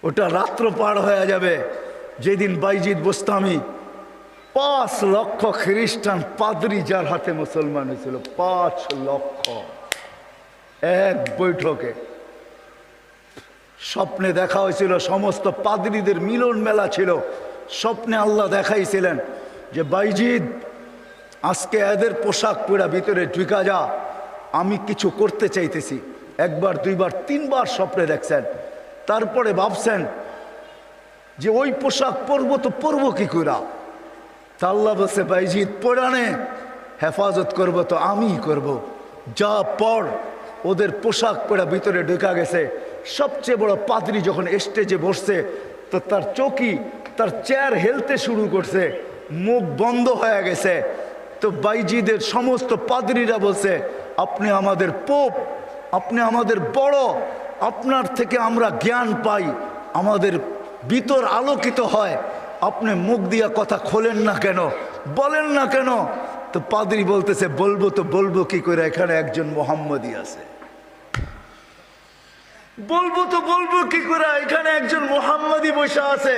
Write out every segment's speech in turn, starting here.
ওটা রাত্র পার হয়ে যাবে যেদিন বাইজিদ বোস্তামি 5 লক্ষ খ্রিস্টান পাদ্রী যার হাতে মুসলমান হয়েছিল, 5 লক্ষ এক বৈঠকে। স্বপ্নে দেখা হয়েছিল, সমস্ত পাদ্রীদের মিলন মেলা ছিল। স্বপ্নে আল্লাহ দেখাইছিলেন যে বাইজিদ আজকে এদের পোশাক পরা ভিতরে ঢুকা যা, আমি কিছু করতে চাইতেছি। একবার, দুইবার, তিনবার স্বপ্নে দেখছেন। তারপরে ভাবছেন যে ওই পোশাক পরবো তো পরবো কি করে। তা আল্লাহ বলছে বাইজিদ পরানে হেফাজত করব তো আমিই করব, যা পর। ওদের পোশাক পরা ভিতরে ঢুকা গেছে। সবচেয়ে বড় পাদ্রী যখন স্টেজে বসছে তো তার চৌকি, তার চেয়ার হেলতে শুরু করছে, মুখ বন্ধ হয়ে গেছে। তো বাইজিদের সমস্ত পাদ্রীরা বলছে আপনি আমাদের পোপ, আপনি আমাদের বড়, আপনার থেকে আমরা জ্ঞান পাই, আমাদের ভিতর আলোকিত হয়, আপনি মুখ দিয়া কথা খোলেন না কেন, বলেন না কেন। তো পাদ্রী বলতেছে বলবো তো বলবো কি করে, এখানে একজন মোহাম্মদী আছে। বলবো তো বলবো কি করে, এখানে একজন মোহাম্মদী বসে আছে,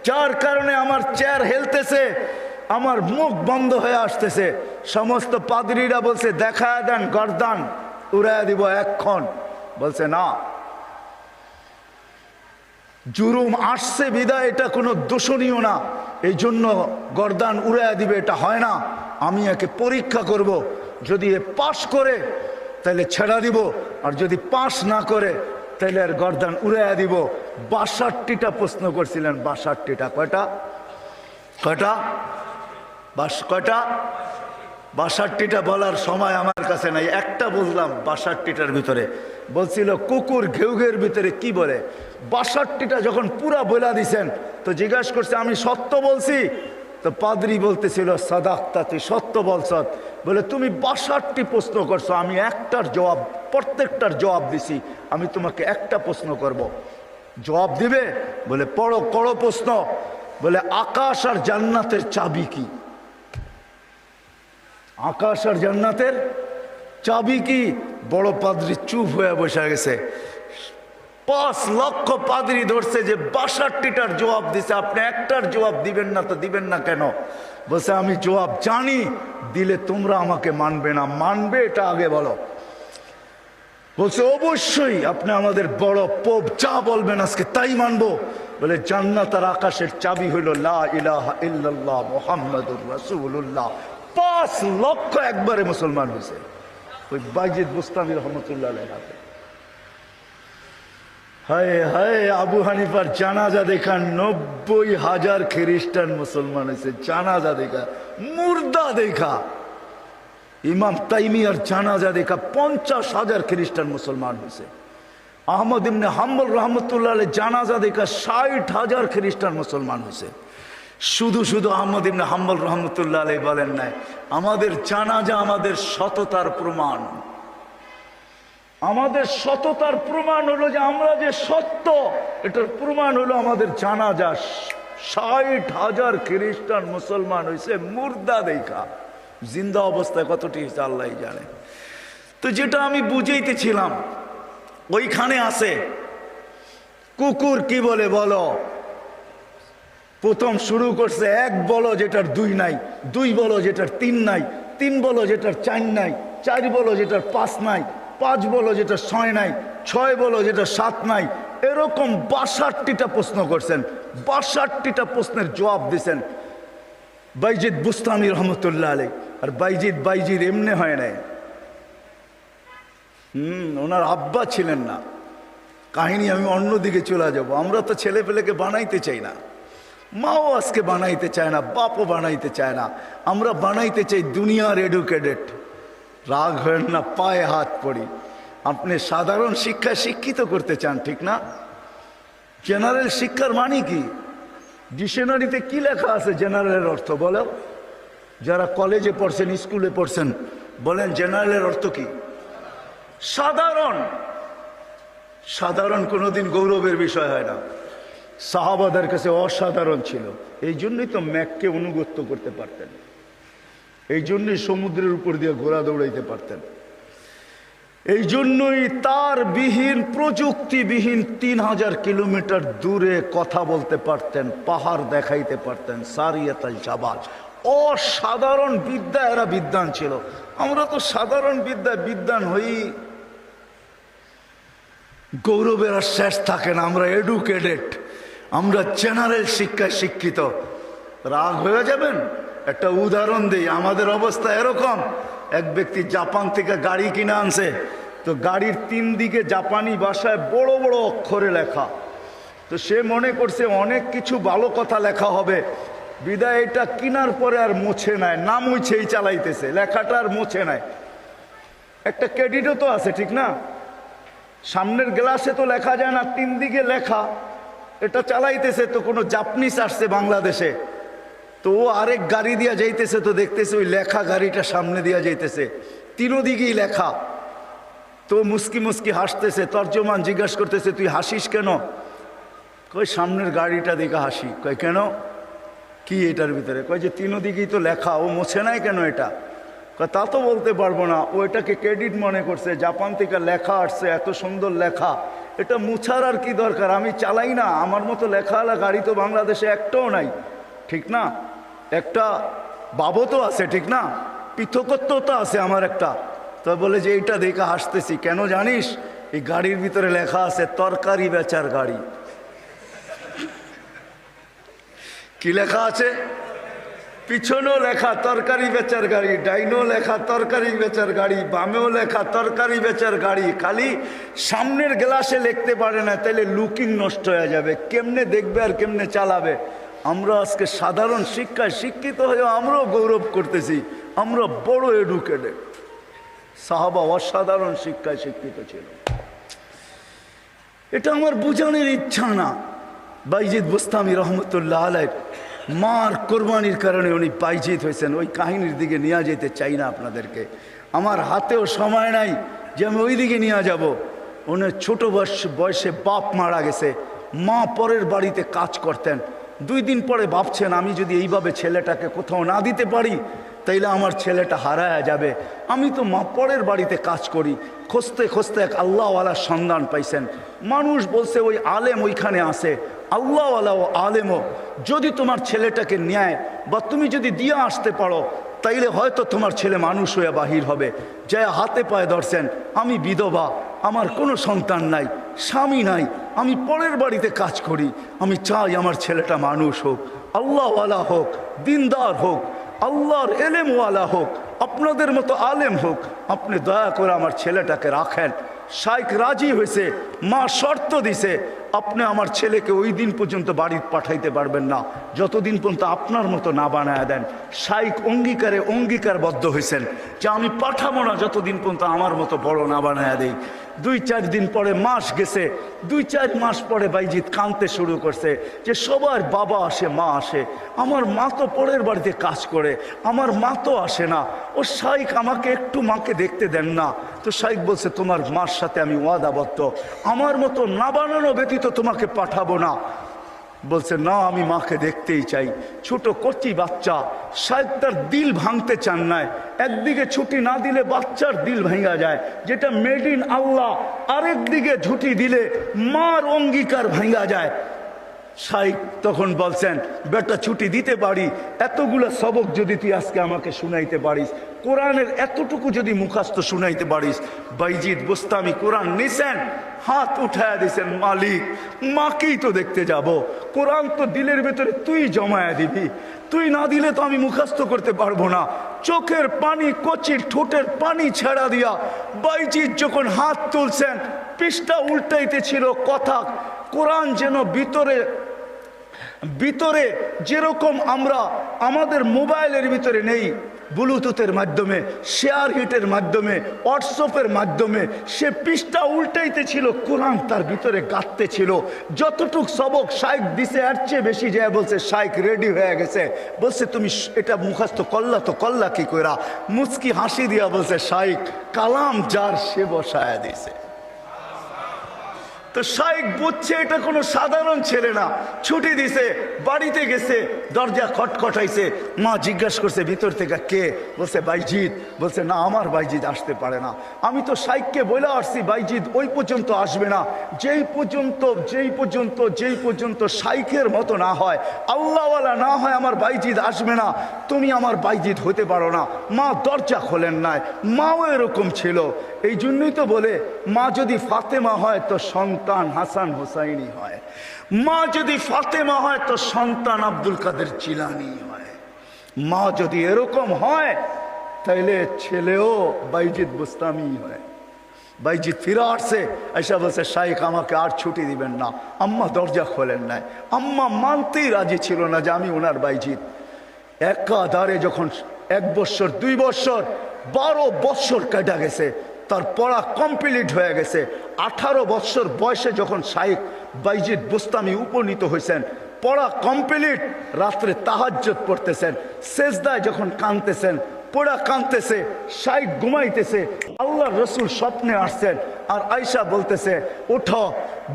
যার কারণে আমার চেয়ার হেলতেছে, আমার মুখ বন্ধ হয়ে আসতেছে। সমস্ত পাদ্রীরা বলছে দেখা দেন, গর্দান উড়াইয়া দিব এক্ষণ। বলছে না, জুরুম আসছে বিদায় এটা কোনো দোষণীয় না, এই জন্য গর্দান উড়াইয়া দিবে, এটা হয় না। আমি একে পরীক্ষা করব, যদি এ পাশ করে তাহলে ছেড়া দিব, আর যদি পাশ না করে তাহলে আর গর্দান উড়াইয়া দিব। 62টা প্রশ্ন করছিলেন, 62টা। কয়টা কয়টা কয়টা 62টা বলার সময় আমার কাছে নাই, একটা বুঝলাম 62টার ভিতরে। বলছিল কুকুর ঘেউ ঘেউর ভিতরে কি বলে। 62টা যখন পুরা বলা দিছেন তো জিজ্ঞাসা করছে আমি সত্য বলছি। তো পাদ্রী বলতেছিল সাদাক্তা, তুই সত্য বলছ। বলে তুমি 62টি প্রশ্ন করছো, আমি একটার জবাব, প্রত্যেকটার জবাব দিছি, আমি তোমাকে একটা প্রশ্ন করব, জবাব দিবে? বলে পড়ো, করো প্রশ্ন। বলে আকাশ আর জান্নাতের চাবি কি? আকাশ আর জান্নাতের চাবি কি? বড় পাদ্রী চুপ হয়ে বসে গেছে। 5 লক্ষ পাদ্রী ধরছে যে 62টার জবাব দিছে, আপনি একটার জবাব দিবেন না, তো দিবেন না কেন? বলছে আমি জবাব জানি, দিলে তোমরা আমাকে মানবে না, মানবে এটা আগে বলো। বলছে অবশ্যই, আপনি আমাদের বড় পোপ, যা বলবেন আজকে তাই মানবো। বলে জান্নাত আর আকাশের চাবি হইল লা ইলাহা ইল্লাল্লাহ মুহাম্মাদুর রাসূলুল্লাহ। 5 লক্ষ একবারে মুসলমান হয়েছে ওই বাইজিদ বুস্তামি রহমতুল্লাহ আলাইহির হাতে। হায় হায়, আবু হানিফার জানাজা দেখা 90,000 খ্রিস্টান মুসলমান হয়েছে। জানাজা দেখা, মুর্দা দেখা। ইমাম তাইমিয়ার জানাজা দেখা 50,000 খ্রিস্টান মুসলমান হয়েছে। আহমদ ইবনে হাম্বল রহমতুল্লাহ আলাইহি জানাজা দেখা 60,000 খ্রিস্টান মুসলমান হয়েছে। শুধু শুধু আহমদ ইবনে হাম্বল রহমতুল্লাহ আলাইহি বলেন নাই, আমাদের জানাজা আমাদের সততার প্রমাণ। আমাদের সততার প্রমাণ হলো যে আমরা যে সত্য, এটার প্রমাণ হলো আমাদের জানাজা। 60,000 খ্রিস্টান মুসলমান হয়েছে মুর্দা দেখা। জিন্দা অবস্থায় কতটি হয়েছে আল্লাহ জানে। তো যেটা আমি বুঝাইতেছিলাম, ওইখানে আছে কুকুর কি বলে বলো। প্রথম শুরু করছে 1 বলো যেটার 2 নাই, 2 বলো যেটার 3 নাই, 3 বলো যেটার 4 নাই, 4 বলো যেটার 5 নাই, 5 বলো যেটা 6 নাই, 6 বলো যেটা 7 নাই। এরকম 62টা প্রশ্ন করছেন। 62টা প্রশ্নের জবাব দিছেন বাইজিদ বুস্তামি রহমতুল্লাহ আলাইহি। আর বাইজিদ এমনি হয় নাই। ওনার আব্বা ছিলেন না। কাহিনী আমি অন্যদিকে চলে যাব। আমরা তো ছেলে পেলেকে বানাইতে চাই না, মাও আজকে বানাইতে চায় না, বাপও বানাইতে চায় না। আমরা বানাইতে চাই দুনিয়ার এডুকেটেড। রাগ হয় না, পায়ে হাত পড়ি। আপনি সাধারণ শিক্ষায় শিক্ষিত করতে চান, ঠিক না? জেনারেল শিক্ষার মানে কি? ডিকশনারিতে কি লেখা আছে জেনারেলের অর্থ বলো? যারা কলেজে পড়ছেন, স্কুলে পড়ছেন, বলেন জেনারেলের অর্থ কি? সাধারণ। সাধারণ কোনোদিন গৌরবের বিষয় হয় না। সাহাবাদের কাছে অসাধারণ ছিল, এই জন্যই তো ম্যাককে অনুগত্য করতে পারতেন, এই জন্যই সমুদ্রের উপর দিয়ে ঘোড়া দৌড়াইতে পারতেন। এই জন্যই তার বিহীন প্রযুক্তিবিহীন 3000 কিলোমিটার দূরে কথা বলতে পারতেন, পাহাড় দেখাইতে পারতেন। সারিয়াতুল জাবাল, অসাধারণ বিদ্যা, এরা বিদ্বান ছিল। আমরা তো সাধারণ বিদ্বান হই, গৌরবের আর শেষ থাকে না। আমরা এডুকেটেড, আমরা জেনারেল শিক্ষায় শিক্ষিত। রাগ হয়ে যাবেন? একটা উদাহরণ দিই। আমাদের অবস্থা এরকম, এক ব্যক্তি জাপান থেকে গাড়ি কিনে আনছে, তো গাড়ির 3 দিকে জাপানি ভাষায় বড় বড় অক্ষরে লেখা। তো সে মনে করছে অনেক কিছু ভালো কথা লেখা হবে, বিদায় এটা কিনার পরে আর মুছে নাই, না মুছেই চালাইতেছে, লেখাটা আর মুছে নাই। একটা ক্রেডিটও তো আছে, ঠিক না? সামনের গ্লাসে তো লেখা যায় না, 3 দিকে লেখা, এটা চালাইতেছে। তো কোনো জাপানিজ আসছে বাংলাদেশে, তো ও আরেক গাড়ি দিয়া যাইতেছে, তো দেখতেছে ওই লেখা গাড়িটা সামনে দিয়া যাইতেছে, 3 দিকেই লেখা। তো মুস্কি মুস্কি হাসতেছে। তর্জমান জিজ্ঞাসা করতেছে, তুই হাসিস কেন? কই সামনের গাড়িটা দেখে হাসি। কই কেন, কি এটার ভিতরে? কই যে 3 দিকেই তো লেখা, ও মোছে নাই কেন এটা? কই তা তো বলতে পারবো না, ও এটাকে ক্রেডিট মনে করছে, জাপান থেকে লেখা আসছে, এত সুন্দর লেখা, এটা মুছার আর কি দরকার? আমি চালাই না, আমার মতো লেখাওয়ালা গাড়ি তো বাংলাদেশে একটাও নাই, ঠিক না? একটা বাবতও আছে, ঠিক না? পৃথকত্ব তো আছে আমার একটা। তো বলে যে এইটা দেখে হাসতেছি কেন জানিস? এই গাড়ির ভিতরে লেখা আছে তরকারি বেচার গাড়ি। কি লেখা আছে? পিছনেও লেখা তরকারি বেচার গাড়ি, ডাইনেও লেখা তরকারি বেচার গাড়ি, বামেও লেখা তরকারি বেচার গাড়ি। খালি সামনের গ্লাসে লিখতে পারে না, তাইলে লুকিং নষ্ট হয়ে যাবে, কেমনে দেখবে আর কেমনে চালাবে? আমরা আজকে সাধারণ শিক্ষায় শিক্ষিত হয়েও আমরাও গৌরব করতেছি আমরা বড় এডুকেটেড। সাহাবা অসাধারণ শিক্ষায় শিক্ষিত ছিল। এটা আমার বোঝানোর ইচ্ছা না। বাইজিদ বুস্তামি রহমতুল্লাহ আলাইহ মার কোরবানির কারণে উনি বাইজিদ হয়েছেন, ওই কাহিনীর দিকে নিয়ে যেতে চাই না আপনাদেরকে। আমার হাতেও সময় নাই যে আমি ওই দিকে নিয়ে যাব। উনি ছোট বয়সে বাপ মারা গেছে, মা পরের বাড়িতে কাজ করতেন। 2 দিন পরে ভাবছেন, আমি যদি এইভাবে ছেলেটাকে কোথাও না দিতে পারি তাইলে আমার ছেলেটা হারায়া যাবে। আমি তো মা পরের বাড়িতে কাজ করি। খুঁজতে খুঁজতে এক আল্লাহওয়ালার সন্ধান পাইছেন। মানুষ বলছে ওই আলেম ওইখানে আছে, আল্লাহওয়ালা ও আলেমও যদি তোমার ছেলেটাকে নেয় বা তুমি যদি দিয়ে আসতে পারো তাইলে হয়তো তোমার ছেলে মানুষ হয়ে বাহির হবে। যায় হাতে পায়ে ধরছেন, আমি বিধবা, আমার কোনো সন্তান নাই, স্বামী নাই, আমি পরের বাড়িতে কাজ করি, আমি চাই আমার ছেলেটা মানুষ হোক, আল্লাহওয়ালা হোক, দিনদার হোক, আল্লাহর এলেমওয়ালা হোক, আপনাদের মতো আলেম হোক, আপনি দয়া করে আমার ছেলেটাকে রাখেন। শাইখ রাজি হয়েছে, মা শর্ত দিছে, আপনি আমার ছেলেকে ওই দিন পর্যন্ত বাড়িতে পাঠাইতে পারবেন না যতদিন পর্যন্ত আপনার মতো না বানায় দেন। শাইখ অঙ্গীকারবদ্ধ হয়েছেন যে আমি পাঠাবো না যতদিন পর্যন্ত আমার মতো বড় না বানায় দেই। 2-4 দিন পরে মাস গেছে, 2-4 মাস পরে বাইজিদ কাঁদতে শুরু করছে যে সবার বাবা আসে, মা আসে, আমার মা তো পরের বাড়িতে কাজ করে, আমার মা তো আসে না। ও শাইখ আমাকে একটু মাকে দেখতে দেন না। তো শাইখ বলছে, তোমার মার সাথে আমি ওয়াদাবদ্ধ, আমার মতো না বানানো ব্যতীত তোমাকে পাঠাবো না। বলছে না, আমি মাকে দেখতেই চাই। ছোট কচি বাচ্চা, শাইখ তার দিল ভাঙতে চান নাই। একদিকে ছুটি না দিলে বাচ্চার দিল ভেঙা যায়, যেটা মেড ইন আল্লাহ। আরেকদিকে ছুটি দিলে মার অঙ্গীকার ভেঙা যায়। শাইখ তখন বলছেন, বেটা ছুটি দিতে পারি, এতগুলো সবক যদি তুই আজকে আমাকে শুনাইতে পারিস, কোরআনের এতটুকু যদি মুখস্থ শুনাইতে পারিস। বাইজিদ বুস্তামি কোরআন নিছেন, হাত উঠায়া দিছেন, মালিক মাকেই তো দেখতে যাব, কোরআন তো দিলের ভেতরে তুই জমায়া দিবি, তুই না দিলে তো আমি মুখস্থ করতে পারবো না। চোখের পানি, কচির ঠোঁটের পানি ছেড়া দিয়া বাইজিদ যখন হাত তুলছেন, পৃষ্ঠা উল্টাইতে ছিল কথা। কোরআন যেন ভিতরে যেরকম আমরা আমাদের মোবাইলের ভিতরে নেই, ব্লুটুথের মাধ্যমে, শেয়ার হিটের মাধ্যমে, হোয়াটসঅ্যাপের মাধ্যমে সে পৃষ্ঠা উল্টাইতে ছিল, কোরআন তার ভিতরে গাঁথতে ছিল। যতটুক সবক শাইখ দিছে এর চেয়ে বেশি যায় বলছে শাইখ রেডি হয়ে গেছে। বলছে তুমি এটা মুখস্থ করলা তো করলা কি কইরা? মুচকি হাসি দিয়া বলছে, শাইখ কালাম যার সে বসায়া দিছে। তো শাইখ বুঝছে এটা কোনো সাধারণ ছেলে না, ছুটি দিছে, বাড়িতে গেছে, দরজা খটখটাইছে। মা জিজ্ঞাসা করছে ভিতর থেকে কে? বলছে বাইজিৎ। বলছে না, আমার বাইজিৎ আসতে পারে না। আমি তো শাইখকে বলে আসছি বাইজিৎ ওই পর্যন্ত আসবে না, যেই পর্যন্ত শাইখের মতো না হয়, আল্লাহওয়ালা না হয়, আমার বাইজিৎ আসবে না। তুমি আমার বাইজিৎ হতে পারো না। মা দরজা খোলেন নাই। মাও এরকম ছিল। এই জন্যই তো বলে মা যদি ফাতেমা হয় তো সন্তান হাসান হোসাইনি হয়, মা যদি ফাতেমা হয় তো সন্তান আব্দুল কাদের জিলানি হয়। মা যদি এরকম হয় তাইলে ছেলেও বাইজিৎ বুস্তামি হয়। বাইজিৎ ফিরে আসছে, এসে বলছে শাইখ আমাকে আর ছুটি দিবেন না। আম্মা দরজা খোলেন নাই। আম্মা মানতেই রাজি ছিল না যে আমি ওনার বাইজিৎ। একাধারে যখন 1 বছর 2 বছর 12 বছর কেটে গেছে, তার পড়া কমপ্লিট হয়ে গেছে। 18 বছর বয়সে যখন শাইখ বাইজিৎ বুস্তামি উপনীত হয়েছেন, পড়া কমপ্লিট, রাত্রে তাহাজ্জুদ পড়তেছেন, সেজদায় যখন কাঁদতেছেন, পড়া কাঁদতেছে, শাইখ ঘুমাইতেছে, আল্লাহ রসুল স্বপ্নে আসছেন। আর আয়সা বলতেছে ওঠো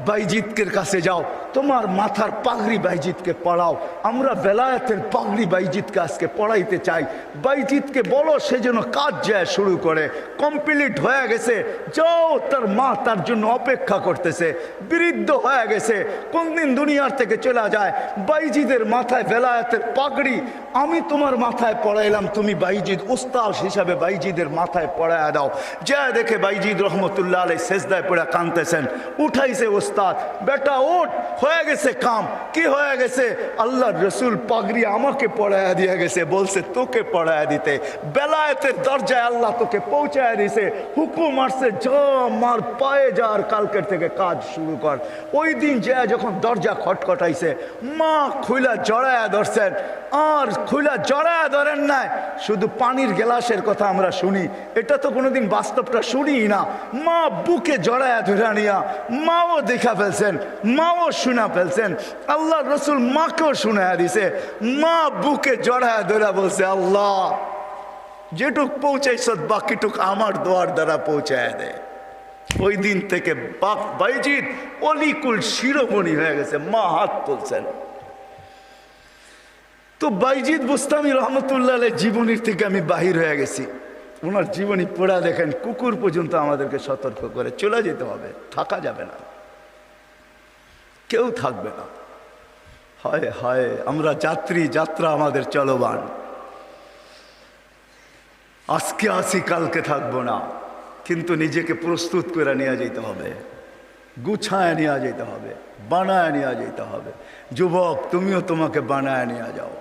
বাইজিৎকের কাছে যাও, তোমার মাথার পাগড়ি বাইজিৎকে পড়াও, আমরা বেলায়েতের পাগড়ি বাইজিৎকে আজকে পড়াইতে চাই। বাইজিৎকে বলো সে যেন কাজ যায় শুরু করে, কমপ্লিট হয়ে গেছে, যাও। তার মা তার জন্য অপেক্ষা করতেছে, বৃদ্ধ হয়ে গেছে, কোনদিন দুনিয়ার থেকে চলে যায়। বাইজিদের মাথায় বেলায়েতের পাগড়ি আমি তোমার মাথায় পড়াইলাম, তুমি বাইজিদ উস্তাদ হিসাবে বাইজিদের মাথায় পড়ায় দাও। যা দেখে বাইজিদ রহমতুল্লাহ আলাইহি সেজদায় পড়ে কাঁদতেছেন। উঠাইছে ওস্তাদ, বেটা ওঠ, হয়ে গেছে কাম। কি হয়ে গেছে? আল্লাহর রসুল পাগড়ি আমাকে পড়ায়া দিয়ে গেছে, বলছে তোকে পড়ায়া দিতে। বেলায়েতের দরজায় আল্লাহ তোকে পৌঁছায় দিছে, হুকুম আসছে যা মার পায়ে যা, আর কালকের থেকে কাজ শুরু কর। ওই দিন যা যখন দরজা খটখটাইছে, মা খুইলা জড়ায়া ধরছেন। আর খুইলা জড়ায়া ধরেন নাই, শুধু পানির গ্লাসের কথা আমরা শুনি, এটা তো কোনোদিন বাস্তবটা শুনি না। মা বুকে জড়ায়া ধরে নিয়া মাও দেখা ফেলছেন, মাও শোনা ফেলছেন। আল্লাহ রসুল মাকেও শুনায়া দিছে। মা বুকে জড়ায়া ধরে বলছে আল্লাহ যেটুক পৌঁছাইছ বাকিটুক আমার দোয়ার দ্বারা পৌঁছায় দেয়। ওই দিন থেকে বাইজিদ অলিকুল শিরোমণি হয়ে গেছে। মা হাত তুলছেন। তো বাইজিদ বুস্তামি রহমতুল্লাহ আলাইহির জীবনীর থেকে আমি বাহির হয়ে গেছি। ওনার জীবনী পড়া দেখেন, কুকুর পর্যন্ত আমাদেরকে সতর্ক করে চলে যেতে হবে, থাকা যাবে না, কেউ থাকবে না। হায় হায়, আমরা যাত্রী, যাত্রা আমাদের চলমান। আজকে আসি কালকে থাকবো না, কিন্তু নিজেকে প্রস্তুত করে নিয়ে যেতে হবে, গুছায় নিয়ে যেতে হবে, বানায় নিয়ে যেতে হবে। যুবক তুমিও তোমাকে বানায় নিয়ে যাও।